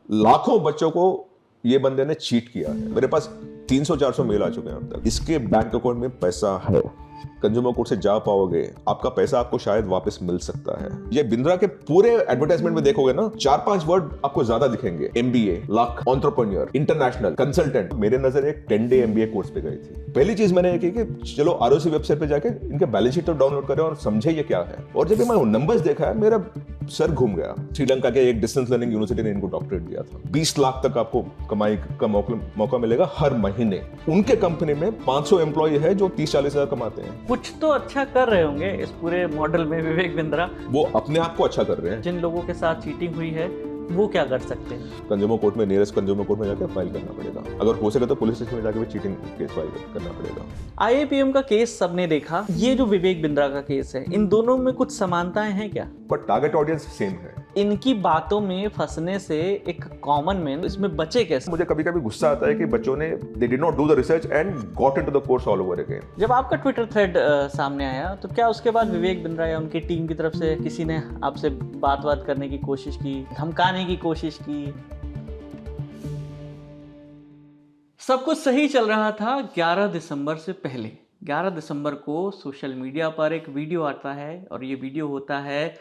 लाखों बच्चों को ये बंदे ने चीट किया है। मेरे पास 300-400 मेल आ चुके हैं अब तक। इसके बैंक अकाउंट में पैसा है, कंज्यूमर कोर्ट से जा पाओगे, आपका पैसा आपको शायद वापस मिल सकता है। ये बिंद्रा के पूरे एडवर्टाइजमेंट में देखोगे ना, 4-5 वर्ड आपको ज्यादा दिखेंगे। MBA, luck, entrepreneur, international, consultant. मेरे नजर एक 10 डे MBA कोर्स पे गई थी। पहली चीज मैंने ये की कि चलो ROC वेबसाइट पे जाके इनके बैलेंस शीट तो डाउनलोड करें और समझे ये क्या है। और जब मैं नंबर्स देखा है, मेरा सर घूम गया। श्रीलंका के एक डिस्टेंस लर्निंग यूनिवर्सिटी ने इनको डॉक्टरेट दिया था। 20 लाख तक आपको कमाई का मौका मिलेगा हर महीने। उनके कंपनी में 500 एम्प्लॉय है जो 30-40 हजार कमाते हैं। कुछ तो अच्छा कर रहे होंगे इस पूरे मॉडल में विवेक बिंद्रा। वो अपने आप को अच्छा कर रहे हैं। जिन लोगों के साथ चीटिंग हुई है वो क्या कर सकते हैं? कंज्यूमर कोर्ट में, नियरेस्ट कंज्यूमर कोर्ट में जाकर फाइल करना पड़ेगा। अगर हो सके तो पुलिस स्टेशन में जाकर भी चीटिंग केस फाइल करना पड़ेगा। IAPM का केस सबने देखा, ये जो विवेक बिंद्रा का केस है, इन दोनों में कुछ समानताएं हैं क्या? बट टारगेट ऑडियंस सेम है। इनकी बातों में फंसने से एक कॉमन मैन इसमें बचे कैसे? मुझे कभी कभी गुस्सा आता है कि बच्चों ने they did not do the research and got into the course all over again. जब आपका ट्विटर थ्रेड सामने आया तो क्या उसके बाद विवेक बिंद्रा या उनकी टीम की तरफ से किसी ने आपसे बात करने की कोशिश की, धमकाने की कोशिश की? सब कुछ सही चल रहा था 11 दिसंबर से पहले। 11 दिसंबर को सोशल मीडिया पर एक वीडियो आता है और ये वीडियो होता है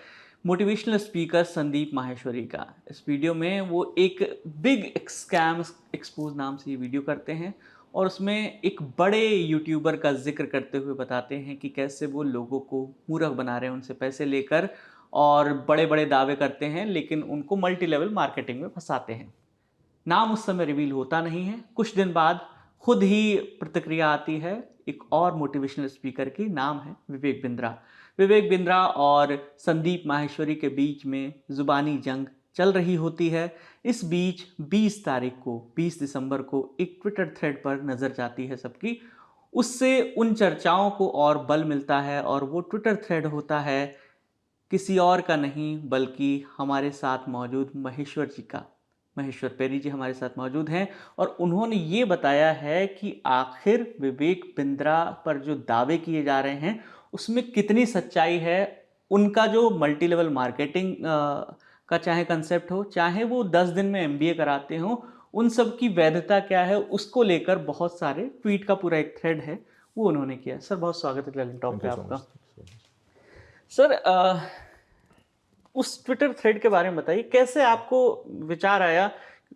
मोटिवेशनल स्पीकर संदीप माहेश्वरी का। इस वीडियो में वो एक बिग स्कैम एक्सपोज नाम से ये वीडियो करते हैं और उसमें एक बड़े यूट्यूबर का जिक्र करते हुए बताते हैं कि कैसे वो लोगों को मूर्ख बना रहे हैं उनसे पैसे लेकर, और बड़े बड़े दावे करते हैं लेकिन उनको मल्टी लेवल मार्केटिंग में फंसाते हैं। नाम उस समय रिवील होता नहीं है। कुछ दिन बाद खुद ही प्रतिक्रिया आती है एक और मोटिवेशनल स्पीकर की, नाम है विवेक बिंद्रा। विवेक बिंद्रा और संदीप माहेश्वरी के बीच में जुबानी जंग चल रही होती है। इस बीच 20 तारीख को, 20 दिसंबर को एक ट्विटर थ्रेड पर नज़र जाती है सबकी। उससे उन चर्चाओं को और बल मिलता है और वो ट्विटर थ्रेड होता है किसी और का नहीं बल्कि हमारे साथ मौजूद महेश्वर जी का। महेश्वर पेरी जी हमारे साथ मौजूद हैं और उन्होंने ये बताया है कि आखिर विवेक बिंद्रा पर जो दावे किए जा रहे हैं उसमें कितनी सच्चाई है। उनका जो मल्टी लेवल मार्केटिंग का चाहे कंसेप्ट हो, चाहे वो 10 दिन में MBA कराते हो, उन सब की वैधता क्या है, उसको लेकर बहुत सारे ट्वीट का पूरा एक थ्रेड है वो उन्होंने किया। सर बहुत स्वागत है लर्निंग टॉक पे आपका। सर उस ट्विटर थ्रेड के बारे में बताइए, कैसे आपको विचार आया?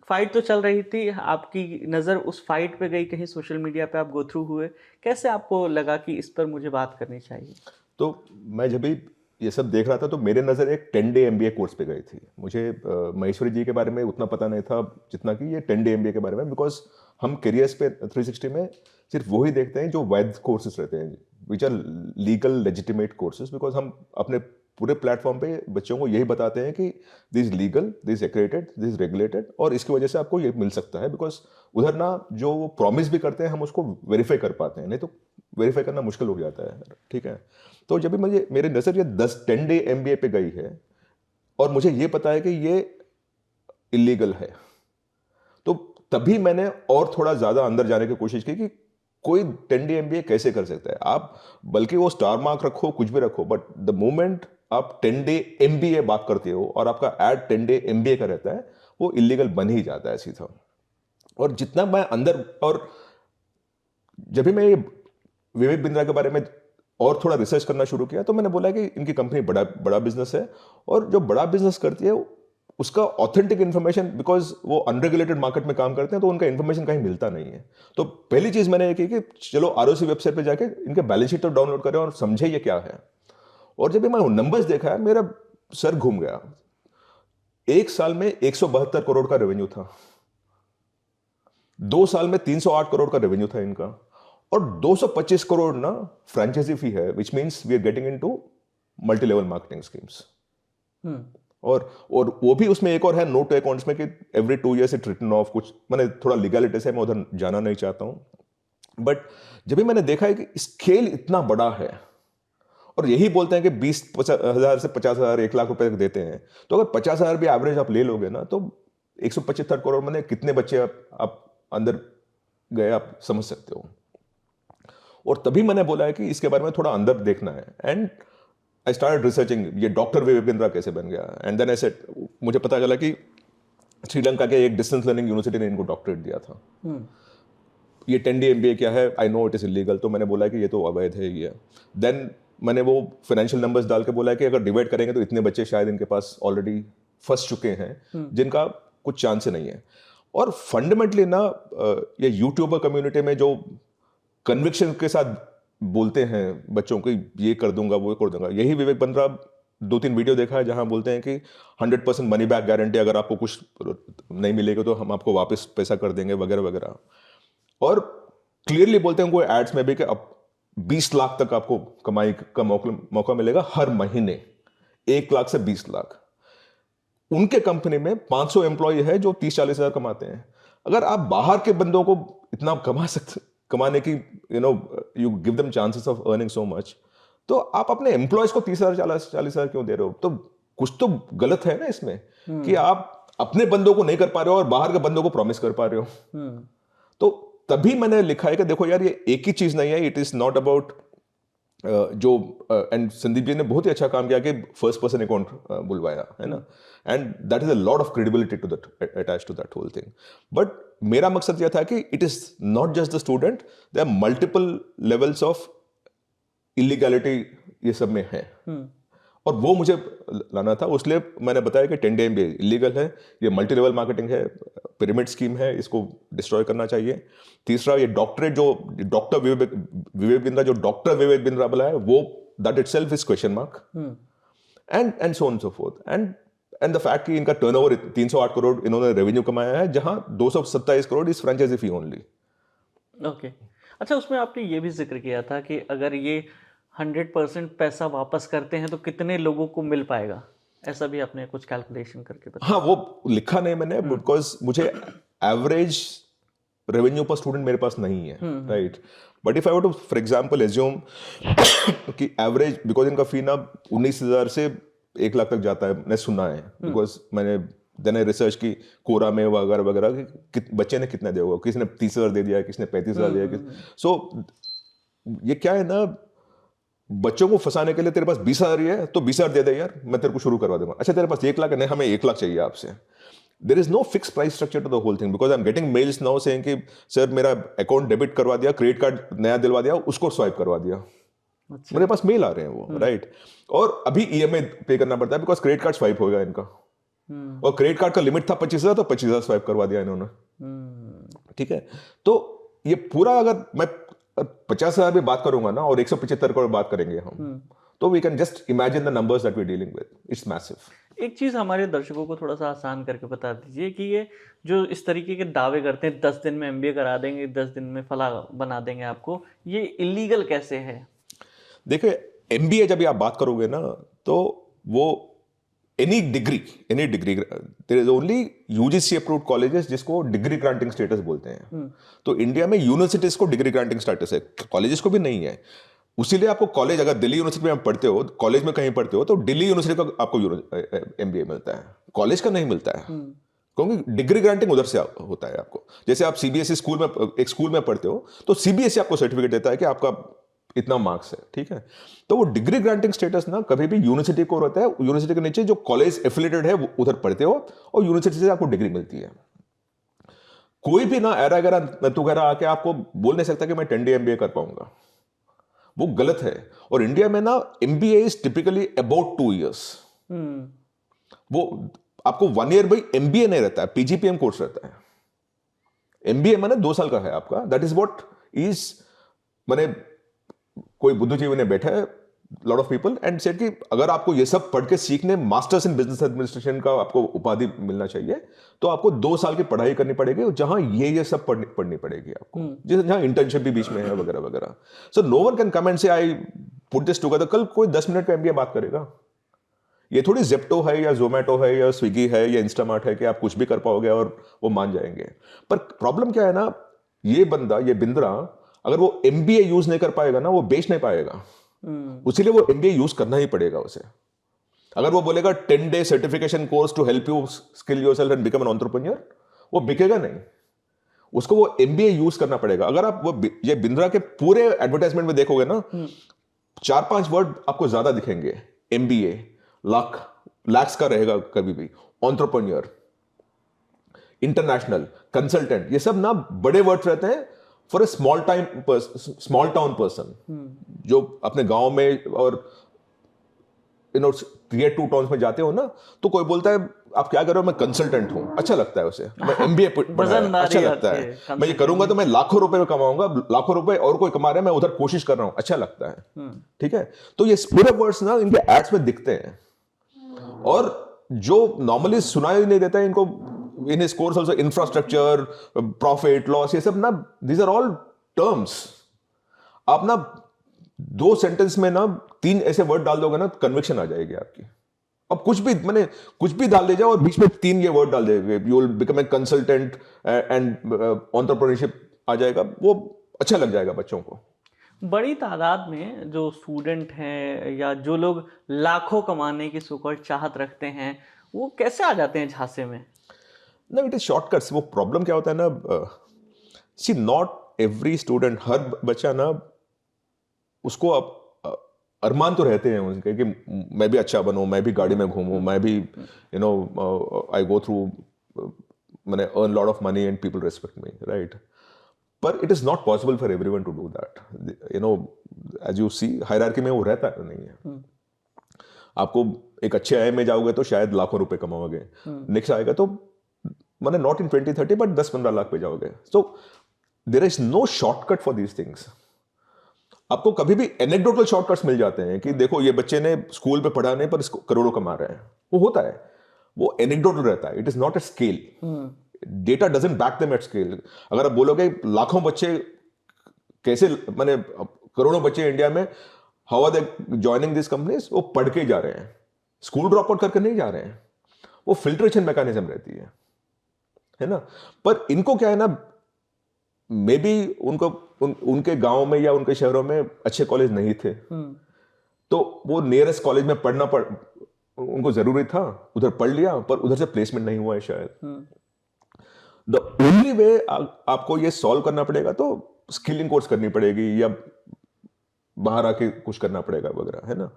फाइट तो चल रही थी, आपकी नज़र उस फाइट पे गई, कहीं सोशल मीडिया पे आप गो थ्रू हुए, कैसे आपको लगा कि इस पर मुझे बात करनी चाहिए? तो मैं जब भी ये सब देख रहा था तो मेरे नज़र एक 10 डे MBA कोर्स पे गई थी। मुझे महेश्वरी जी के बारे में उतना पता नहीं था जितना कि ये 10 डे MBA के बारे में, बिकॉज हम करियर्स पे 360 में सिर्फ वही देखते हैं जो वैध कोर्सेज रहते हैं, which are legal legitimate courses. Because हम अपने पूरे प्लेटफॉर्म पे बच्चों को यही बताते हैं कि this legal, this accredited, this regulated, और इसकी वजह से आपको ये मिल सकता है। बिकॉज उधर ना जो वो प्रॉमिस भी करते हैं हम उसको वेरीफाई कर पाते हैं, नहीं तो वेरीफाई करना मुश्किल हो जाता है। ठीक है, तो जब भी मुझे मेरे नज़र ये 10 डे MBA पे गई है और मुझे ये पता है कि ये इलीगल है, तो तभी मैंने और थोड़ा ज़्यादा अंदर जाने की कोशिश की कि कोई 10 डे MBA कैसे कर सकता है। आप बल्कि वो स्टार मार्क रखो, कुछ भी रखो, बट द मोमेंट आप 10 डे MBA बात करते हो और आपका एड 10 डे MBA का रहता है, वो इलीगल बन ही जाता है सीधा। और जितना मैं अंदर, और जब भी मैं ये विवेक बिंद्रा के बारे में और थोड़ा रिसर्च करना शुरू किया तो मैंने बोला कि इनकी कंपनी बड़ा बिजनेस है, और जो बड़ा बिजनेस करती है उसका ऑथेंटिक इन्फॉर्मेशन, बिकॉज वो अनरेगुलेटेड मार्केट में काम करते हैं तो उनका इन्फॉर्मेशन कहीं मिलता नहीं है। तो पहली चीज मैंने ये की कि चलो ROC वेबसाइट पे जाके इनके बैलेंस शीट तो डाउनलोड करें और समझे ये क्या है। और जब मैं नंबर्स देखा है, मेरा सर घूम गया। एक साल में 172 करोड़ का रेवेन्यू था, 2 साल में 308 करोड़ का रेवेन्यू था इनका, और 225 करोड़ ना फ्रेंचाइजी फी है, which means we are getting into multi level marketing schemes. और वो भी उसमें एक और है नोट अकाउंट्स में कि every 2 years it written off, कुछ मैंने थोड़ा लीगलिटीज है, मैं उधर जाना नहीं चाहता हूं। बट जब भी मैंने देखा है कि स्केल इतना बड़ा है, और यही बोलते हैं कि 20,000 से 50,000 1 लाख रुपए तक देते हैं, तो अगर 50,000 भी एवरेज आप ले लोगे ना, तो 175 करोड़ में कितने बच्चे आप अंदर गए आप समझ सकते हो। और तभी मैंने बोला है कि इसके बारे में थोड़ा अंदर देखना है, एंड आई स्टार्टेड रिसर्चिंग ये डॉक्टर विवेक बिंद्रा कैसे बन गया। एंड देन आई सेड, मुझे पता चला कि श्रीलंका के एक डिस्टेंस लर्निंग यूनिवर्सिटी ने इनको डॉक्टरेट दिया था। ये 10 डे MBA क्या है, I know it is illegal, तो मैंने बोला कि ये तो अवैध है ये। देन मैंने वो फाइनेंशियल नंबर्स डाल के बोला कि अगर डिवाइड करेंगे तो इतने बच्चे शायद इनके पास ऑलरेडी फंस चुके हैं जिनका कुछ चांस नहीं है। और फंडामेंटली ना ये यूट्यूबर कम्युनिटी में जो कन्विक्शन के साथ बोलते हैं बच्चों को ये कर दूंगा वो कर दूंगा, यही विवेक बिंद्रा 2-3 वीडियो देखा है जहां बोलते हैं कि 100% मनी बैक गारंटी, अगर आपको कुछ नहीं मिलेगा तो हम आपको वापस पैसा कर देंगे वगैरह वगैरह। और क्लियरली बोलते हैं उनको एड्स में भी कि अब 20 लाख तक आपको कमाई का मौका मिलेगा हर महीने, 1 लाख से 20 लाख। उनके कंपनी में 500 एम्प्लॉय है जो 30-40 हज़ार कमाते हैं। अगर आप बाहर के बंदों को इतना कमाने की you give them chances of earning so much, तो आप अपने एम्प्लॉयज को 30,000 40 हज़ार क्यों दे रहे हो? तो कुछ तो गलत है ना इसमें कि आप अपने बंदों को नहीं कर पा रहे हो और बाहर के बंदों को प्रॉमिस कर पा रहे हो। तो तभी मैंने लिखा है कि देखो यार, ये एक ही चीज नहीं है, इट इज नॉट अबाउट जो एंड संदीप जी ने बहुत ही अच्छा काम किया कि फर्स्ट पर्सन अकाउंट बुलवाया है ना, and that is a lot of credibility to that attach to that whole thing. But मेरा मकसद यह था कि it is not just the student, there are multiple levels of illegality ये सब में है, और वो मुझे लाना था। उसलिए मैंने बताया कि 10 डे MBA इलीगल है, ये मल्टी लेवल मार्केटिंग है, पिरामिड स्कीम है, इसको डिस्ट्रॉय करना चाहिए। तीसरा, ये डॉक्टरेट जो डॉक्टर विवेक बिंद्रा जो डॉक्टर विवेक बिंद्रा बोला है, वो that itself is question mark, and so on so fourth. And the fact कि इनका टर्नओवर 308 करोड़ इन्होंने रेवेन्यू कमाया है, जहां 227 crore is franchisee fee only. Okay, अच्छा, उसमें आपने ये भी जिक्र किया था कि अगर ये 100% पैसा वापस करते हैं तो कितने लोगों को मिल पाएगा, ऐसा भी आपने कुछ कैलकुलेशन करके बताया? हाँ, वो लिखा नहीं मैंने, बिकॉज मुझे एवरेज रेवेन्यू पर स्टूडेंट मेरे पास नहीं है, right. But if I want to for example assume कि एवरेज, बिकॉज इनका फी ना 19,000 से 1 लाख तक जाता है, मैंने सुना है, बिकॉज मैंने देने रिसर्च की कोरा में वगैरह वगैरह कि बच्चे ने कितना दिया होगा, किसी ने 30,000 दे दिया, किसी ने 35,000 दिया। सो ये क्या है ना, बच्चों को फंसाने के लिए तेरे पास 20,000 ही है तो 20,000 दे दे यार, मैं तेरे को शुरू करवा दूंगा। अच्छा, तेरे पास 1 लाख है, नहीं हमें 1 लाख चाहिए आपसे। There is no fix price structure to the whole thing, because I am getting mails now saying कि सर मेरा अकाउंट डेबिट करवा दिया, क्रेडिट कार्ड नया दिलवा दिया, उसको स्वाइप करवा दिया। अच्छा। मेरे पास मेल आ रहे हैं वो, राइट। और अभी EMI पे करना पड़ता है बिकॉज क्रेडिट कार्ड स्वाइप होगा इनका, और क्रेडिट कार्ड का लिमिट था 25,000, तो 25,000 स्वाइप करवा दिया इन्होंने। ठीक है, तो ये पूरा अगर मैं 50,000 भी बात करूंगा ना और 175 करोड़ बात करेंगे हम, तो we can just imagine the numbers that we dealing with, it's massive. एक चीज़ हमारे दर्शकों को थोड़ा सा आसान करके बता दीजिए कि ये जो इस तरीके के दावे करते हैं 10 दिन में MBA करा देंगे, 10 दिन में फला बना देंगे आपको, ये इलीगल कैसे है? देखिए, MBA जब आप बात करोगे ना, तो वो any degree there is only UGC approved colleges जिसको डिग्री ग्रांटिंग स्टेटस बोलते हैं। तो इंडिया में यूनिवर्सिटीज को डिग्री ग्रांटिंग स्टेटस है, कॉलेजेस को भी नहीं है। उसीलिए आपको कॉलेज, अगर दिल्ली यूनिवर्सिटी में आप पढ़ते हो, कॉलेज में कहीं पढ़ते हो, तो दिल्ली यूनिवर्सिटी का आपको MBA मिलता है, कॉलेज का नहीं मिलता है, क्योंकि डिग्री ग्रांटिंग उधर से होता है आपको। जैसे आप CBSE स्कूल में, एक स्कूल में पढ़ते हो, तो CBSE आपको सर्टिफिकेट देता है कि आपका इतना मार्क्स है, ठीक है। तो वो डिग्री ग्रांटिंग स्टेटस ना कभी भी यूनिवर्सिटी को रहता है, यूनिवर्सिटी के नीचे जो कॉलेज एफिलिएटेड है उधर पढ़ते हो और यूनिवर्सिटी से आपको डिग्री मिलती है। कोई भी ना ऐरा गैरा नतू गैरा आके आपको बोल नहीं सकता कि मैं 10 डे MBA कर पाऊंगा, वो गलत है। और इंडिया में ना MBA is typically about 2 years। वो आपको 1 year भाई MBA नहीं रहता है, PGPM कोर्स रहता है। MBA माने 2 साल का है आपका, दैट इज व्हाट इज, माने कोई बुद्धिजीवी ने बैठा है, lot of people, and said कि अगर आपको ये सब पढ़ के सीखने मास्टर्स इन बिजनेस एडमिनिस्ट्रेशन का आपको उपाधि मिलना चाहिए, तो आपको 2 साल की पढ़ाई करनी पड़ेगी, जहां ये सब पढ़नी पड़ेगी आपको, जहां इंटर्नशिप भी बीच में है वगैरह वगैरह। So no one can come and say I put this together. कल कोई 10 मिनट का MBA बात करेगा, ये थोड़ी जेप्टो है या जोमेटो है या स्विगी है या इंस्टामार्ट है कि आप कुछ भी कर पाओगे और वो मान जाएंगे। पर प्रॉब्लम क्या है ना, ये बंदा, ये बिंद्रा, अगर वो MBA यूज नहीं कर पाएगा ना, वो बेच नहीं पाएगा, उसीलिए वो MBA यूज करना ही पड़ेगा उसे। अगर वो बोलेगा 10 day certification course to help you skill yourself and become an entrepreneur, वो बिकेगा नहीं, उसको वो MBA यूज करना पड़ेगा। अगर आप वो ये बिंद्रा के पूरे एडवर्टाइजमेंट में देखोगे ना, 4-5 वर्ड आपको ज्यादा दिखेंगे, MBA, लैक्स का रहेगा कभी भी, एंटरप्रेन्योर, इंटरनेशनल, कंसल्टेंट, ये सब ना बड़े वर्ड्स रहते हैं for a small town person जो अपने गांव में और टियर 2 टाउन्स में जाते हो ना, तो कोई बोलता है आप क्या कर रहे हो, मैं कंसल्टेंट हूं, अच्छा लगता है उसे, मैं MBA पढ़ा है, अच्छा लगता है, मैं ये करूंगा तो मैं लाखों रुपए में कमाऊंगा, लाखों रुपए और कोई कमा रहा है, मैं उधर कोशिश कर रहा हूं, अच्छा लगता है। ठीक है, तो ये पूरे वर्ड्स ना इनके एड्स में दिखते हैं, और जो नॉर्मली सुनाई नहीं देता है इनको, in his course also, infrastructure, profit loss, ये सब ना, दीज आर ऑल टर्म्स। आप ना 2 सेंटेंस में ना 3 ऐसे वर्ड डाल दोगे ना, कन्विक्शन आ जाएगी आपकी। अब कुछ भी मैंने कुछ भी डाल दीजिए और बीच में 3 ये वर्ड डाल देंगे, you will become a consultant and entrepreneurship आ जाएगा, वो अच्छा लग जाएगा बच्चों को। बड़ी तादाद में जो स्टूडेंट हैं या जो लोग लाखों कमाने की सुकड़ चाहत रखते हैं, वो कैसे आ जाते हैं झांसे में? ना, इट इज शॉर्टकट्स। वो प्रॉब्लम क्या होता है ना, सी नॉट एवरी स्टूडेंट, हर बच्चा ना, उसको अब अरमान तो रहते हैं उनके कि मैं भी अच्छा बनूं, मैं भी गाड़ी में घूमूं, मैं भी आई गो थ्रू, मैंने earn lot of money and people respect me, right? पर it is not possible for everyone to do that. As you see, hierarchy में वो रहता नहीं है। आपको एक अच्छे आय में जाओगे तो शायद लाखों रुपए कमाओगे, नेक्स्ट आएगा तो मैंने नॉट इन 20-30 बट 10-15 लाख पे जाओगे। So there is no shortcut for these things. आपको कभी भी एनेक्डोटल शॉर्टकट्स मिल जाते हैं कि देखो ये बच्चे ने स्कूल पे पढ़ा नहीं पर इसको करोड़ों कमा रहे हैं, वो होता है, वो एनेक्डोटल रहता है, it is not a scale. Data doesn't back them at scale. अगर आप बोलोगे लाखों बच्चे कैसे, माने करोड़ों बच्चे इंडिया में, how are they joining this companies, वो पढ़ के जा रहे हैं, स्कूल ड्रॉप आउट करके नहीं जा रहे हैं, वो फिल्ट्रेशन मैकेनिज्म रहती है ना। पर इनको क्या है ना, मे बी उनको उनके गांव में या उनके शहरों में अच्छे कॉलेज नहीं थे, तो वो नियरेस्ट कॉलेज में पढ़ना उनको जरूरी था, उधर पढ़ लिया, पर उधर से प्लेसमेंट नहीं हुआ है शायद। द ओनली वे आपको ये सॉल्व करना पड़ेगा तो स्किलिंग कोर्स करनी पड़ेगी या बाहर आके कुछ करना पड़ेगा वगैरह, है ना।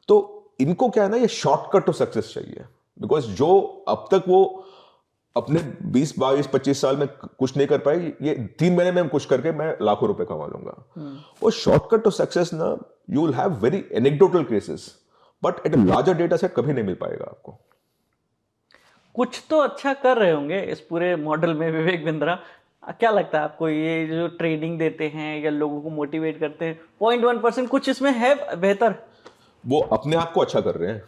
तो इनको क्या है ना, ये शॉर्टकट टू सक्सेस चाहिए, बिकॉज जो अब तक वो अपने 20, 22, 25 साल में कुछ नहीं कर पाए, ये 3 महीने में कुछ करके मैं लाखों रुपए कमा लूंगा। वो शॉर्टकट टू सक्सेस ना, you will have very anecdotal cases, but at a larger data set कभी नहीं मिल पाएगा आपको। कुछ तो अच्छा कर रहे होंगे इस पूरे मॉडल में विवेक बिंद्रा। क्या लगता है आपको, ये जो ट्रेनिंग देते हैं या लोगों को मोटिवेट करते हैं, 0.1% कुछ इसमें है बेहतर? वो अपने आप को अच्छा कर रहे हैं।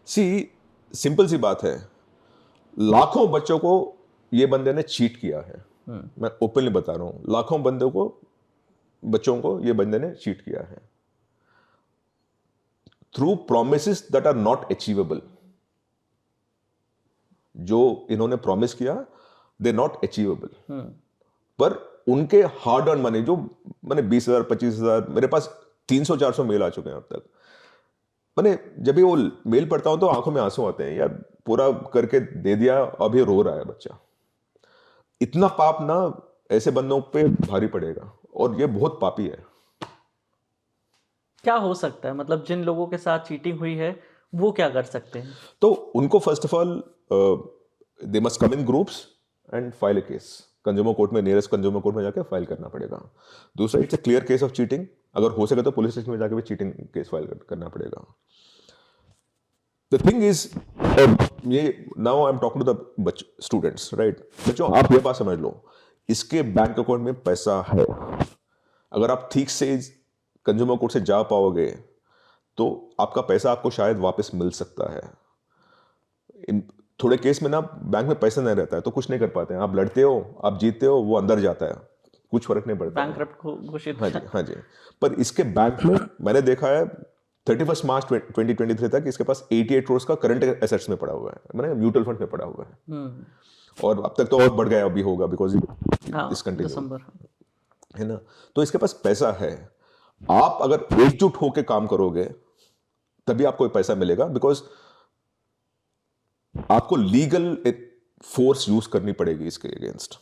सी, सिंपल सी बात है, लाखों बच्चों को ये बंदे ने चीट किया है। मैं ओपनली बता रहा हूं, लाखों बच्चों को ये बंदे ने चीट किया है through promises that are not achievable. जो इन्होंने प्रॉमिस किया, दे नॉट अचीवेबल। पर उनके हार्ड अर्न मनी, जो मैंने 20,000, 25,000, मेरे पास 300-400 मेल आ चुके हैं अब तक। मैंने जब भी वो मेल पढ़ता हूं तो आंखों में आंसू आते हैं, यार पूरा करके दे दिया, अभी रो रहा है बच्चा। इतना पाप ना ऐसे बंदों पे भारी पड़ेगा, और ये बहुत पापी है। क्या हो सकता है, मतलब जिन लोगों के साथ चीटिंग हुई है वो क्या कर सकते हैं? तो उनको first of all they must come in groups and file A case consumer court में, नियरेस्ट कंज्यूमर कोर्ट में जाकर फाइल करना पड़ेगा। दूसरा, it's a clear case of cheating, अगर हो सके तो पुलिस स्टेशन में जाकर भी चीटिंग केस फाइल करना पड़ेगा। द थिंग इज, ये now I am talking to the students, right? बच्चों, आप ये बात समझ लो, इसके बैंक अकाउंट में पैसा है। अगर आप ठीक से कंज्यूमर कोर्ट से जा पाओगे तो आपका पैसा आपको शायद वापस मिल सकता है। थोड़े केस में ना बैंक में पैसा नहीं रहता है तो कुछ नहीं कर पाते हैं, आप लड़ते हो, आप जीतते हो, वो अंदर जाता है, कुछ फर्क नहीं पड़ता। बैंकरप्ट घोषित। हाँ जी, हाँ जी। पर इसके बैंक में मैंने देखा है 31 मार्च 2023 तक इसके पास 88 करोड़ का करंट एसेट्स में पड़ा हुआ है, मैंने म्यूचुअल फंड में पड़ा हुआ है। और अब तक तो और बढ़ गया अभी होगा, बिकॉज इस कंटिन्यू है ना। तो इसके पास पैसा है, आप अगर एकजुट होकर काम करोगे तभी आपको पैसा मिलेगा, बिकॉज आपको लीगल फोर्स यूज करनी पड़ेगी इसके अगेंस्ट।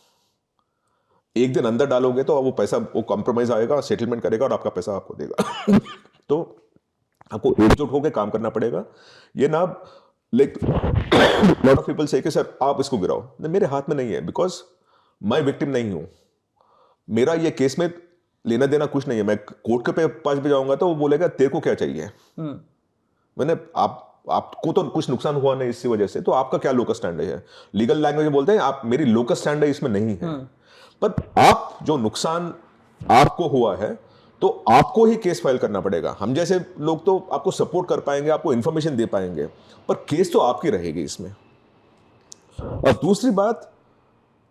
एक दिन अंदर डालोगे तो वो पैसा, वो कॉम्प्रोमाइज आएगा, सेटलमेंट करेगा और आपका पैसा आपको देगा। तो आपको एकजुट होकर काम करना पड़ेगा। ये ना लाइक लॉट ऑफ पीपल से कि सर आप इसको गिराओ, नहीं मेरे हाथ में नहीं है, बिकॉज मैं विक्टिम नहीं हूं, मेरा ये केस में लेना देना कुछ नहीं है। मैं कोर्ट के पास भी जाऊंगा तो वो बोलेगा तेरे को क्या चाहिए। मैंने आपको तो कुछ नुकसान हुआ नहीं इसकी वजह से, तो आपका क्या लोकस स्टैंड है। लीगल लैंग्वेज में बोलते हैं आप, मेरी लोकस स्टैंड इसमें नहीं है। पर आप जो नुकसान आपको हुआ है तो आपको ही केस फाइल करना पड़ेगा। हम जैसे लोग तो आपको सपोर्ट कर पाएंगे, आपको इंफॉर्मेशन दे पाएंगे, पर केस तो आपकी रहेगी इसमें। और दूसरी बात,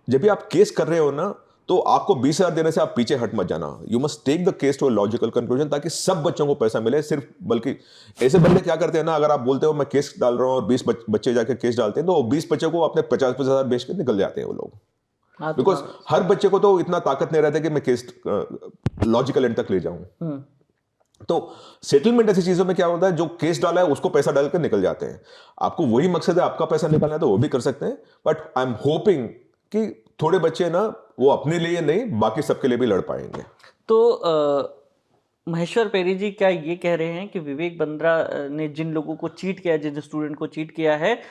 जब भी आप केस कर रहे हो ना, तो आपको 20,000 देने से आप पीछे हट मत जाना। You must take the case to a logical conclusion, ताकि सब बच्चों को पैसा मिले। सिर्फ बल्कि ऐसे बंदे क्या करते हैं ना, अगर आप बोलते हो मैं केस डाल रहा हूं और 20 बच्चे जाके केस डालते हैं, तो 20 बच्चे को अपने 50,000 बेच के निकल जाते हैं वो लोग। बिकॉज हर बच्चे को तो इतना ताकत नहीं रहता कि मैं केस लॉजिकल एंड तक ले जाऊं। तो सेटलमेंट ऐसी चीजों में क्या होता है, जो केस डाला है उसको पैसा डाल कर निकल जाते हैं। आपको वही मकसद है, आपका पैसा निकालना है तो वो भी कर सकते हैं। बट आई एम होपिंग कि थोड़े बच्चे ना, वो अपने लिए नहीं बाकी सबके लिए भी लड़ पाएंगे। तो महेश्वर पेरी जी क्या ये कह रहे हैं कि विवेक बिंद्रा ने जिन लोगों को चीट किया, जिन स्टूडेंट को चीट किया है,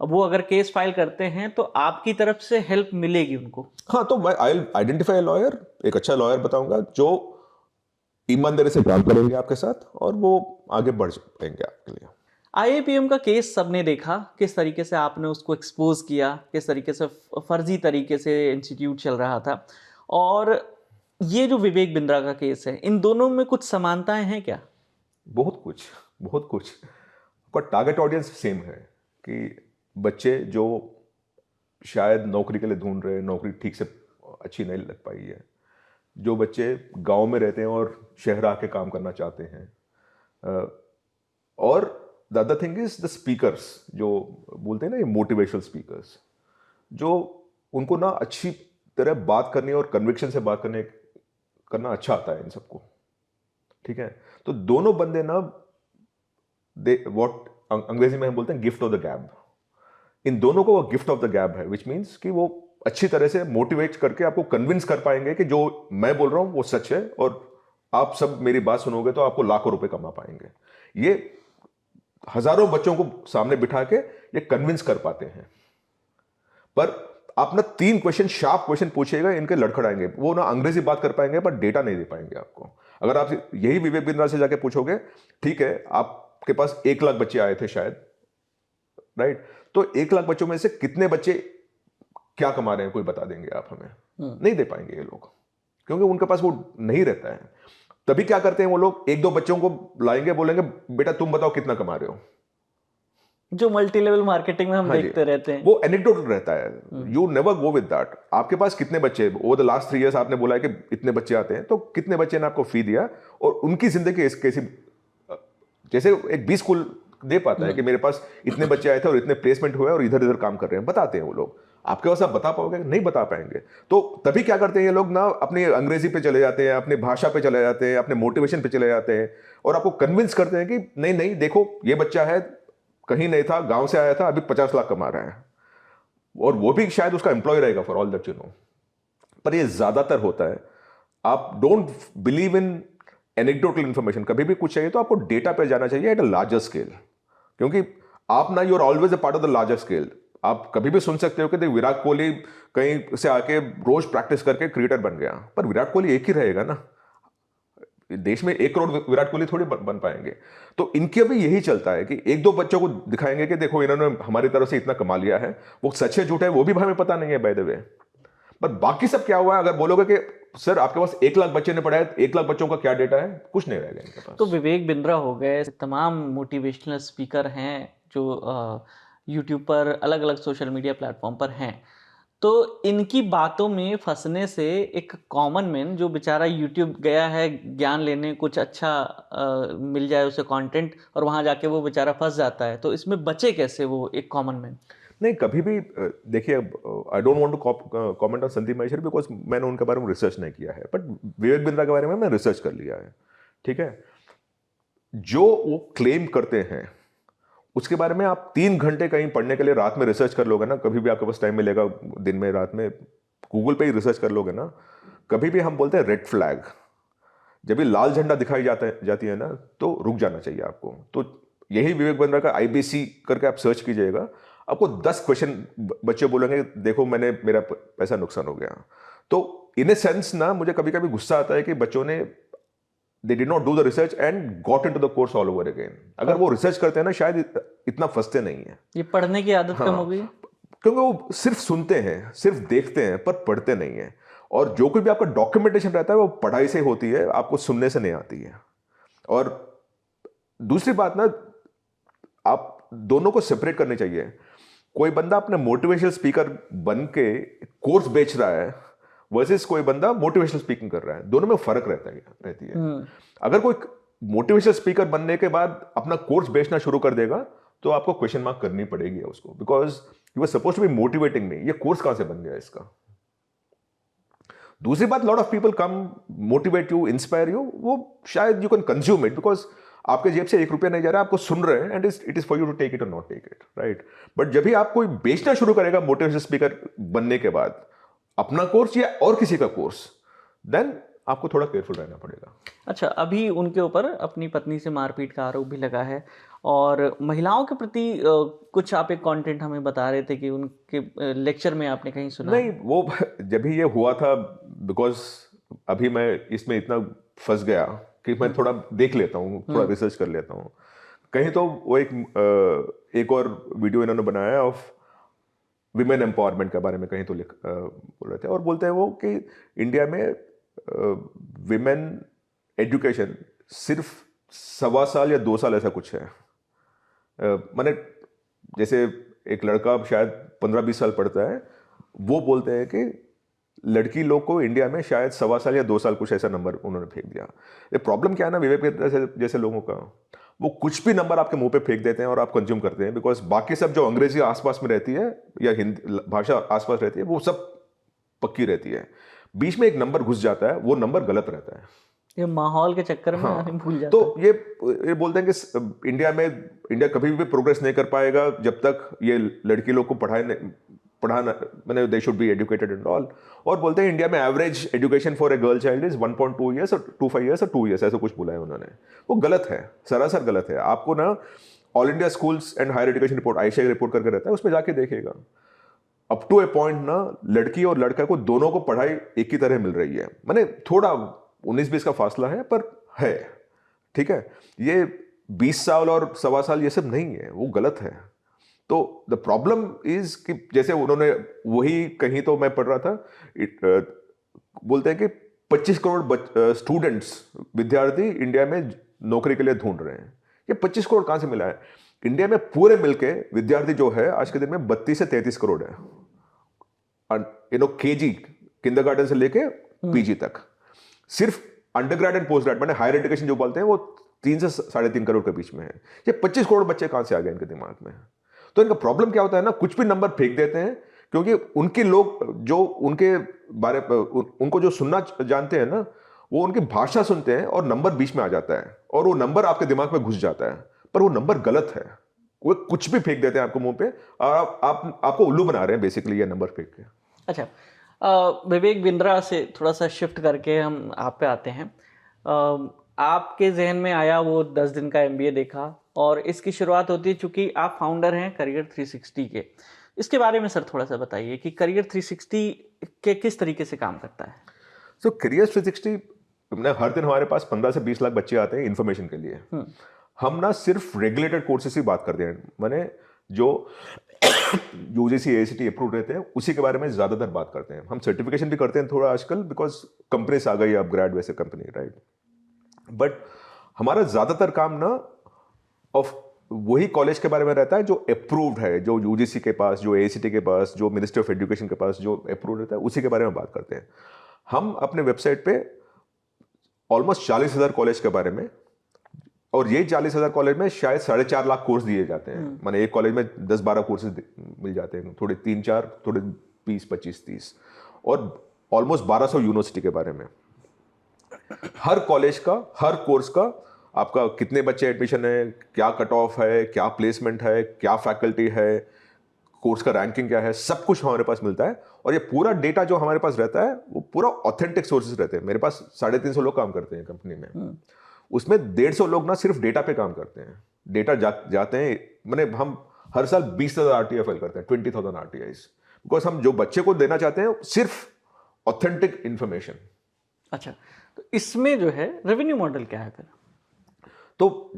वो अगर केस फाइल करते हैं तो आपकी तरफ से हेल्प मिलेगी उनको? हाँ, तो मैं आई आइडेंटिफाई लॉयर, एक अच्छा लॉयर बताऊंगा जो ईमानदारी से काम करेंगे आपके साथ, और वो आगे बढ़ जाएंगे आपके लिए। IIPM का केस सबने देखा, किस तरीके से आपने उसको एक्सपोज किया, किस तरीके से फर्जी तरीके से इंस्टीट्यूट चल रहा था। और ये जो विवेक बिंद्रा का केस है, इन दोनों में कुछ समानताएं हैं क्या? बहुत कुछ, बहुत कुछ। पर टारगेट ऑडियंस सेम है कि बच्चे जो शायद नौकरी के लिए ढूंढ रहे हैं, नौकरी ठीक से अच्छी नहीं लग पाई है, जो बच्चे गांव में रहते हैं और शहर आके काम करना चाहते हैं, और the other thing is the speakers, जो बोलते हैं ना ये मोटिवेशनल स्पीकर्स, जो उनको ना अच्छी तरह बात करनी और कन्विक्शन से बात करना अच्छा आता है इन सबको। ठीक है, तो दोनों बंदे ना, व्हाट अंग्रेजी में हम बोलते हैं गिफ्ट ऑफ द गैब। इन दोनों को वो गिफ्ट ऑफ द गैब है, विच मीन्स कि वो अच्छी तरह से मोटिवेट करके आपको कन्विंस कर पाएंगे कि जो मैं बोल रहा हूं वो सच है, और आप सब मेरी बात सुनोगे तो आपको लाखों रुपए कमा पाएंगे। ये हजारों बच्चों को सामने बिठा के ये कन्विंस कर पाते हैं। पर आप ना 3 क्वेश्चन, शार्प क्वेश्चन पूछिएगा, इनके लड़खड़ाएंगे। वो ना अंग्रेजी बात कर पाएंगे पर डेटा नहीं दे पाएंगे आपको। अगर आप यही विवेक बिंद्रा से जाके पूछोगे, ठीक है आपके पास 1 लाख बच्चे आए थे शायद, राइट, तो 1 लाख बच्चों में से कितने बच्चे क्या कमा रहे हैं, कोई बता देंगे आप हमें? नहीं दे पाएंगे ये लोग, क्योंकि उनके पास वो नहीं रहता है। तभी क्या करते हैं वो लोग, 1-2 बच्चों को लाएंगे, बोलेंगे बेटा तुम बताओ कितना कमा रहे हो, जो मल्टी लेवल मार्केटिंग में हम देखते रहते हैं। वो एनेक्डोटल रहता है। You never go with that. आपके पास कितने बच्चे ओवर द लास्ट 3 इयर्स, आपने बोला है कि इतने बच्चे आते हैं, तो कितने बच्चे ने आपको फी दिया, और उनकी जिंदगी कैसी, जैसे एक बी स्कूल दे पाता है कि मेरे पास इतने बच्चे आए थे और इतने प्लेसमेंट हुए और इधर इधर काम कर रहे हैं, बताते हैं वो लोग। आपके पास आप बता पाओगे? नहीं बता पाएंगे। तो तभी क्या करते हैं ये लोग ना, अपनी अंग्रेजी पे चले जाते हैं, अपनी भाषा पे चले जाते हैं, अपने मोटिवेशन पे चले जाते हैं, और आपको कन्विंस करते हैं कि नहीं नहीं देखो ये बच्चा है, कहीं नहीं था, गांव से आया था, अभी 50 लाख कमा रहा है, और वो भी शायद उसका एम्प्लॉय रहेगा for all that you know. पर ये ज्यादातर होता है। आप don't believe in anecdotal information. कभी भी कुछ चाहिए तो आपको डेटा पे जाना चाहिए एट अ लार्जर स्केल, क्योंकि आप ना, you are always a part of the larger scale. आप कभी भी सुन सकते हो कि विराट कोहली कहीं से आके रोज प्रैक्टिस करके क्रिकेटर बन गया, पर विराट कोहली एक ही रहेगा ना, देश में 1 करोड़ विराट कोहली थोड़ी बन पाएंगे। तो इनके भी यही चलता है कि 1-2 बच्चों को दिखाएंगे कि देखो इन्होंने हमारी तरफ से इतना कमा लिया है, वो सच है झूठ है वो भी हमें पता नहीं है बाय द वे। पर बाकी सब क्या हुआ है, अगर बोलोगे कि सर आपके पास 1 लाख बच्चे ने पढ़ा है, 1 लाख बच्चों का क्या डेटा है, कुछ नहीं रहेगा इनके पास। तो विवेक बिंद्रा हो गए, तमाम मोटिवेशनल स्पीकर हैं जो यूट्यूब पर, अलग अलग सोशल मीडिया प्लेटफॉर्म पर हैं, तो इनकी बातों में फंसने से एक कॉमन मैन जो बेचारा यूट्यूब गया है ज्ञान लेने, कुछ अच्छा मिल जाए उसे कंटेंट, और वहाँ जाके वो बेचारा फंस जाता है, तो इसमें बचे कैसे वो एक कॉमन मैन? नहीं, कभी भी देखिए, I don't want to comment on Sandeep Maheshwari because मैंने उनके बारे में रिसर्च नहीं किया है, बट विवेक बिंद्रा के बारे में मैं रिसर्च कर लिया है। ठीक है, जो वो क्लेम करते हैं उसके बारे में आप 3 घंटे कहीं पढ़ने के लिए रात में रिसर्च कर लोगे ना, कभी भी आपके पास टाइम मिलेगा दिन में, रात में गूगल पे ही रिसर्च कर लोगे ना, कभी भी हम बोलते हैं रेड फ्लैग, जब भी लाल झंडा दिखाई जाती है ना, तो रुक जाना चाहिए आपको। तो यही विवेक बिंद्रा का IBC करके आप सर्च कीजिएगा, आपको 10 क्वेश्चन बच्चे बोलेंगे देखो मेरा पैसा नुकसान हो गया। तो इन ए सेंस ना मुझे कभी कभी गुस्सा आता है कि बच्चों ने they did not do the research and got into the course all over again। अगर वो रिसर्च करते हैं ना शायद इतना फंसते नहीं है। ये पढ़ने की आदत कम हो गई है, क्योंकि वो सिर्फ सुनते हैं, सिर्फ देखते हैं, पर पढ़ते नहीं है। और जो कुछ भी आपका डॉक्यूमेंटेशन रहता है वो पढ़ाई से होती है, आपको सुनने से नहीं आती है। और दूसरी बात ना, आप दोनों को सेपरेट करनी चाहिए। कोई बंदा अपने मोटिवेशनल स्पीकर बन के कोर्स बेच रहा है वर्सेस कोई बंदा मोटिवेशनल स्पीकिंग कर रहा है, दोनों में फर्क रहती है। अगर कोई मोटिवेशनल स्पीकर बनने के बाद अपना कोर्स बेचना शुरू कर देगा तो आपको क्वेश्चन मार्क करनी पड़ेगी उसको, because you are supposed to be motivating me, ये कोर्स कहां से बन गया इसका। दूसरी बात, lot of people come motivate you, inspire you, वो शायद you can consume it because आपके जेब से 1 रुपया नहीं जा रहा है, आपको सुन रहे हैं, and it is for you to take it or not take it, right. But जब भी आप कोई बेचना शुरू करेगा मोटिवेशनल स्पीकर बनने के बाद, अपना कोर्स या और किसी का कोर्स, देन आपको थोड़ा केयरफुल रहना पड़ेगा। अच्छा, अभी उनके ऊपर अपनी पत्नी से मारपीट का आरोप भी लगा है, और महिलाओं के प्रति कुछ आप एक कंटेंट हमें बता रहे थे कि उनके लेक्चर में आपने कहीं सुना। नहीं, वो जब भी ये हुआ था, बिकॉज अभी मैं इसमें इतना फंस गया कि मैं थोड़ा देख लेता हूँ, थोड़ा रिसर्च कर लेता हूँ। कहीं तो वो एक और वीडियो इन्होंने बनाया ऑफ विमेन एम्पावरमेंट के बारे में, कहीं तो बोल रहे थे, और बोलते हैं वो कि इंडिया में विमेन एजुकेशन सिर्फ 1.25 साल या 2 साल ऐसा कुछ है। माने जैसे एक लड़का शायद 15-20 साल पढ़ता है, वो बोलते हैं कि लड़की लोग को इंडिया में शायद 1.25 साल या 2 साल कुछ ऐसा नंबर उन्होंने फेंक दिया। ये प्रॉब्लम क्या है ना विवेक जैसे लोगों का, वो कुछ भी नंबर आपके मुंह पे फेंक देते हैं और आप कंज्यूम करते हैं, बिकॉज बाकी सब जो अंग्रेजी आसपास में रहती है या हिंदी भाषा आसपास रहती है वो सब पक्की रहती है। बीच में एक नंबर घुस जाता है, वो नंबर गलत रहता है। ये माहौल के चक्कर में आदमी भूल जाता तो ये बोलते हैं कि इंडिया कभी भी प्रोग्रेस नहीं कर पाएगा जब तक ये लड़की लोग को पढ़ाना, मैंने they should be educated and all. और बोलते हैं इंडिया में average education for a girl child is 1.2 years और 2.5 ईयर्स और 2 ईयर्स, ऐसा कुछ बोला है उन्होंने। वो गलत है, सरासर गलत है। आपको ना All India schools and higher education report, ICAI report करके रहता है, उसमें जाके देखिएगा अप टू ए पॉइंट ना लड़की और लड़का को दोनों को पढ़ाई एक ही तरह मिल रही है। मैंने थोड़ा 19-20 का फासला है पर है, ठीक है। ये 20 साल और 1.25 साल ये सब नहीं है, वो गलत है। तो द प्रॉब्लम इज कि जैसे उन्होंने वही कहीं तो मैं पढ़ रहा था, बोलते हैं कि 25 करोड़ स्टूडेंट्स, विद्यार्थी इंडिया में नौकरी के लिए ढूंढ रहे हैं। ये 25 करोड़ कहां से मिला है? इंडिया में पूरे मिलके विद्यार्थी जो है आज के दिन में 32 से 33 करोड़ है, केजी किंडरगार्टन से लेके पीजी तक। सिर्फ अंडरग्रेड एंड पोस्ट ग्रेड, मैंने हायर एजुकेशन जो बोलते हैं वो 3 से 3.5 करोड़ के बीच में है। ये 25 करोड़ बच्चे कहां से आ गए इनके दिमाग में? तो इनका प्रॉब्लम क्या होता है ना, कुछ भी नंबर फेंक देते हैं, क्योंकि उनके लोग जो उनके बारे उनको जो सुनना जानते हैं ना, वो उनकी भाषा सुनते हैं और नंबर बीच में आ जाता है और वो नंबर आपके दिमाग में घुस जाता है, पर वो नंबर गलत है। वो कुछ भी फेंक देते हैं आपको मुंह पे और आपको उल्लू बना रहे हैं बेसिकली ये नंबर फेंक के। अच्छा, विवेक बिंद्रा से थोड़ा सा शिफ्ट करके हम आप पे आते हैं। आपके जहन में आया वो 10 दिन का MBA देखा, और इसकी शुरुआत होती है, चूंकि आप फाउंडर हैं करियर 360 के। इसके बारे में सर थोड़ा सा बताइए कि करियर 360 के किस तरीके से काम करता है। सो करियर 360 हर दिन हमारे पास 15 से 20 लाख बच्चे आते हैं इन्फॉर्मेशन के लिए। हम ना सिर्फ रेगुलेटेड कोर्सेज की बात करते हैं, माने जो UGC AICTE अप्रूव रहते हैं उसी के बारे में ज्यादातर बात करते हैं। हम सर्टिफिकेशन भी करते हैं थोड़ा आजकल, बिकॉज कंपनीज आ गई अपग्रेड वैसे कंपनी, राइट। बट हमारा ज्यादातर काम ना ऑफ वही कॉलेज के बारे में रहता है जो अप्रूव्ड है, जो UGC के पास, जो AICTE के पास, जो मिनिस्ट्री ऑफ एजुकेशन के पास जो अप्रूव्ड रहता है, उसी के बारे में बात करते हैं। हम अपने वेबसाइट पे ऑलमोस्ट 40,000 कॉलेज के बारे में, और ये 40,000 कॉलेज में शायद 4.5 लाख कोर्स दिए जाते हैं। माने एक कॉलेज में 10-12 कोर्सेज मिल जाते हैं, थोड़े 3-4, थोड़े 20-25-30, और ऑलमोस्ट 1200 यूनिवर्सिटी के बारे में। हर कॉलेज का, हर कोर्स का आपका कितने बच्चे एडमिशन है, क्या कट ऑफ है, क्या प्लेसमेंट है, क्या फैकल्टी है, कोर्स का रैंकिंग क्या है, सब कुछ हमारे पास मिलता है। और ये पूरा डेटा जो हमारे पास रहता है वो पूरा ऑथेंटिक सोर्सेज रहते हैं। मेरे पास 350 लोग काम करते हैं कंपनी में, उसमें 150 लोग ना सिर्फ डेटा पे काम करते हैं, डेटा जाते हैं, मैंने हम हर साल 20,000 RTI फाइल करते हैं, 20,000 RTIs, बिकॉज हम जो बच्चे को देना चाहते हैं सिर्फ ऑथेंटिक इंफॉर्मेशन। अच्छा, तो इसमें जो है रेवेन्यू मॉडल क्या है फिर? तो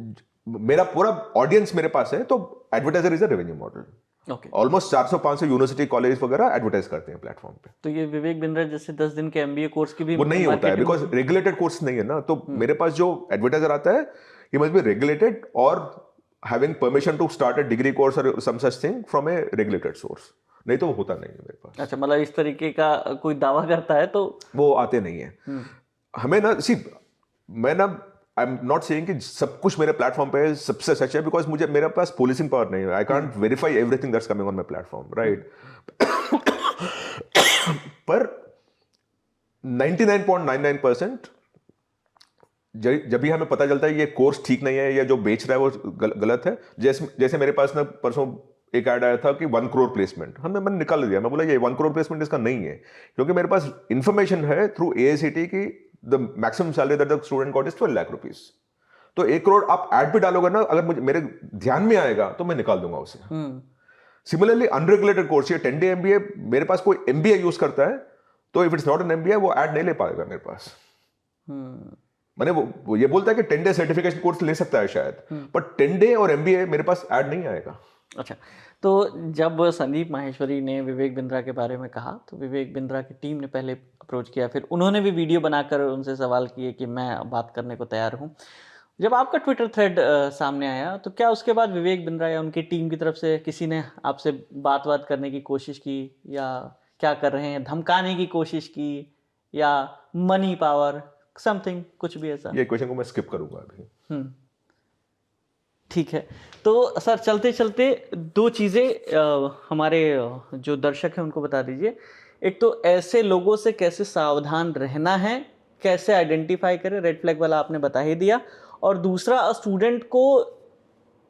मेरा पूरा ऑडियंस मेरे पास है, तो advertiser is a revenue model. Okay, almost 400-500 university college वगैरह एडवर्टाइज करते हैं प्लेटफॉर्म पे। तो ये विवेक बिंद्रा जैसे 10 दिन के MBA कोर्स की भी वो नहीं होता है, marketing बिकॉज रेगुलेटेड कोर्स नहीं है ना। तो मेरे पास जो एडवर्टाइजर आता है, ही मस्ट बी रेगुलेटेड और having permission to start a degree course और some such thing from a regulated source, नहीं तो वो होता नहीं है मेरे पास। अच्छा, मतलब इस तरीके का कोई दावा करता है तो वो आते नहीं है। हमें ना मैं ना आई एम नॉट सेइंग कि सब कुछ मेरे प्लेटफॉर्म पे सबसे सच है, बिकॉज मेरे पास पुलिसिंग पावर नहीं है। I can't verify everything that's coming on my platform, right? पर 99.99% जब भी हमें पता चलता है ये कोर्स ठीक नहीं है या जो बेच रहा है वो गलत है। जैसे मेरे पास ना परसों एक ऐड आया था कि 1 करोड़ प्लेसमेंट, मैंने निकाल दिया। मैं बोला ये 1 करोड़ प्लेसमेंट इसका नहीं है, क्योंकि मेरे पास इंफॉर्मेशन है थ्रू AICTE की the maximum salary that the student got is 12 lakh rupees. तो 1 करोड़ आप ऐड भी डालोगे ना, अगर मेरे ध्यान में आएगा तो मैं निकाल दूंगा उसे। सिमिलरली अनरेगुलेटेड कोर्स, ये 10 डे MBA, मेरे पास कोई MBA यूज करता है तो if it's not an MBA वो ऐड नहीं ले पाएगा मेरे पास। मैंने वो ये बोलता है कि 10 डे सर्टिफिकेशन कोर्स ले सकता है शायद, पर 10 डे और MBA मेरे पास ऐड नहीं आएगा। अच्छा, तो जब संदीप माहेश्वरी ने विवेक बिंद्रा के बारे में कहा तो विवेक बिंद्रा की टीम ने पहले अप्रोच किया, फिर उन्होंने भी वीडियो बनाकर उनसे सवाल किए कि मैं बात करने को तैयार हूँ। जब आपका ट्विटर थ्रेड सामने आया तो क्या उसके बाद विवेक बिंद्रा या उनकी टीम की तरफ से किसी ने आपसे बात करने की कोशिश की, या क्या कर रहे हैं धमकाने की कोशिश की, या मनी पावर समथिंग, कुछ भी ऐसा? ये क्वेश्चन को मैं स्किप करूंगा अभी। ठीक है, तो सर चलते चलते 2 चीज़ें हमारे जो दर्शक हैं उनको बता दीजिए। एक तो ऐसे लोगों से कैसे सावधान रहना है, कैसे आइडेंटिफाई करें, रेड फ्लैग वाला आपने बता ही दिया। और दूसरा, स्टूडेंट को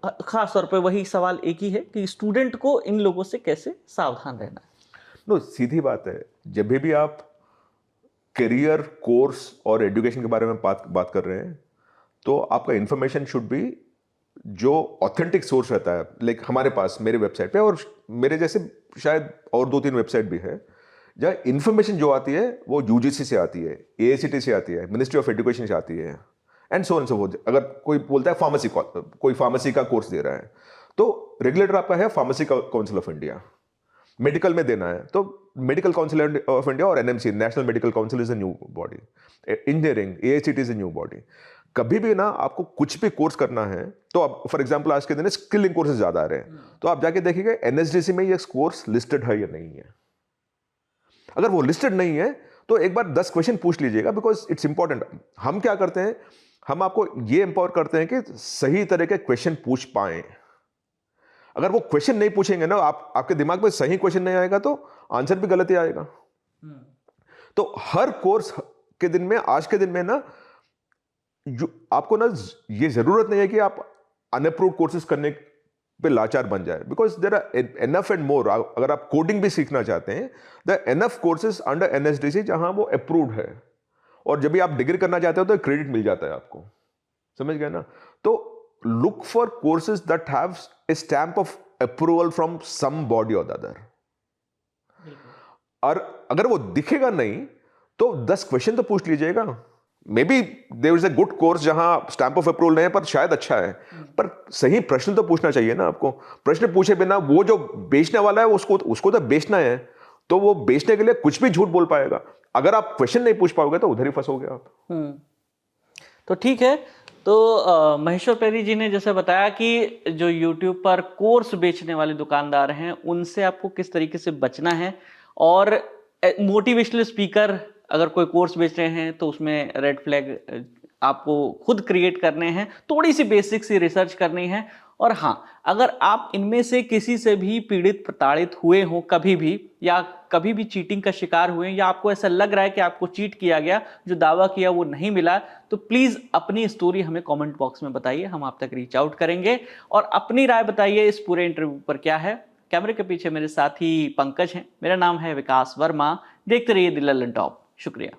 खास तौर पे वही सवाल एक ही है कि स्टूडेंट को इन लोगों से कैसे सावधान रहना है। सीधी बात है, जब भी आप करियर, कोर्स और एजुकेशन के बारे में बात कर रहे हैं तो आपका इंफॉर्मेशन शुड बी जो ऑथेंटिक सोर्स रहता है। लाइक हमारे पास मेरे वेबसाइट पे और मेरे जैसे शायद और 2-3 वेबसाइट भी है जहाँ इंफॉर्मेशन जो आती है वो UGC से आती है, AICTE से आती है, मिनिस्ट्री ऑफ एजुकेशन से आती है, and so on so fourth. अगर कोई बोलता है कोई फार्मेसी का कोर्स दे रहा है तो रेगुलेटर आपका है pharmacy council of India. Medical में देना है तो मेडिकल काउंसिल ऑफ इंडिया और NMC, national medical council, is a new body. Engineering, AICTE is a new body. कभी भी ना आपको कुछ भी कोर्स करना है तो आप फॉर एग्जांपल आज के दिन स्किलिंग कोर्सेज ज्यादा आ रहे हैं, तो आप जाके देखिएगा NSDC में ये कोर्स लिस्टेड है या नहीं है। अगर वो लिस्टेड नहीं है तो एक बार 10 क्वेश्चन पूछ लीजिएगा, बिकॉज इट्स इंपॉर्टेंट। हम क्या करते हैं, हम आपको ये एम्पावर करते हैं कि सही तरह के क्वेश्चन पूछ पाए। अगर वो क्वेश्चन नहीं पूछेंगे ना, आपके दिमाग में सही क्वेश्चन नहीं आएगा तो आंसर भी गलत ही आएगा। तो हर कोर्स के दिन में, आज के दिन में ना, आपको ना ये जरूरत नहीं है कि आप अनअप्रूव्ड कोर्सेज करने पे लाचार बन जाए, because there are enough and more. अगर आप कोडिंग भी सीखना चाहते हैं, the enough courses under NSDC जहां वो अप्रूव्ड है, और जब भी आप डिग्री करना चाहते हो तो क्रेडिट मिल जाता है आपको। समझ गए ना? तो look for courses that have a stamp of approval from some body or the other। और अगर वो दिखेगा नहीं तो 10 क्वेश्चन तो पूछ लीजिएगा। Maybe there is a good course जहां स्टैंप ऑफ अप्रूवल नहीं है पर शायद अच्छा है, पर सही प्रश्न तो पूछना चाहिए ना आपको। प्रश्न पूछे बिना वो जो बेचने वाला है उसको तो बेचना है, तो वो बेचने के लिए कुछ भी झूठ बोल पाएगा। अगर आप क्वेश्चन नहीं पूछ पाओगे तो उधर ही फंसोगे आप। तो ठीक है, तो महेश्वर पेरी जी ने जैसे बताया कि जो YouTube पर कोर्स बेचने वाले दुकानदार हैं उनसे आपको किस तरीके से बचना है, और मोटिवेशनल स्पीकर अगर कोई कोर्स बेच रहे हैं तो उसमें रेड फ्लैग आपको खुद क्रिएट करने हैं, थोड़ी सी बेसिक सी रिसर्च करनी है। और हाँ, अगर आप इनमें से किसी से भी पीड़ित प्रताड़ित हुए हो कभी भी, या कभी भी चीटिंग का शिकार हुए, या आपको ऐसा लग रहा है कि आपको चीट किया गया, जो दावा किया वो नहीं मिला, तो प्लीज़ अपनी स्टोरी हमें कमेंट बॉक्स में बताइए, हम आप तक रीच आउट करेंगे। और अपनी राय बताइए इस पूरे इंटरव्यू पर क्या है। कैमरे के पीछे मेरे साथी पंकज हैं, मेरा नाम है विकास वर्मा। देखते रहिए द लल्लन टॉप। शुक्रिया।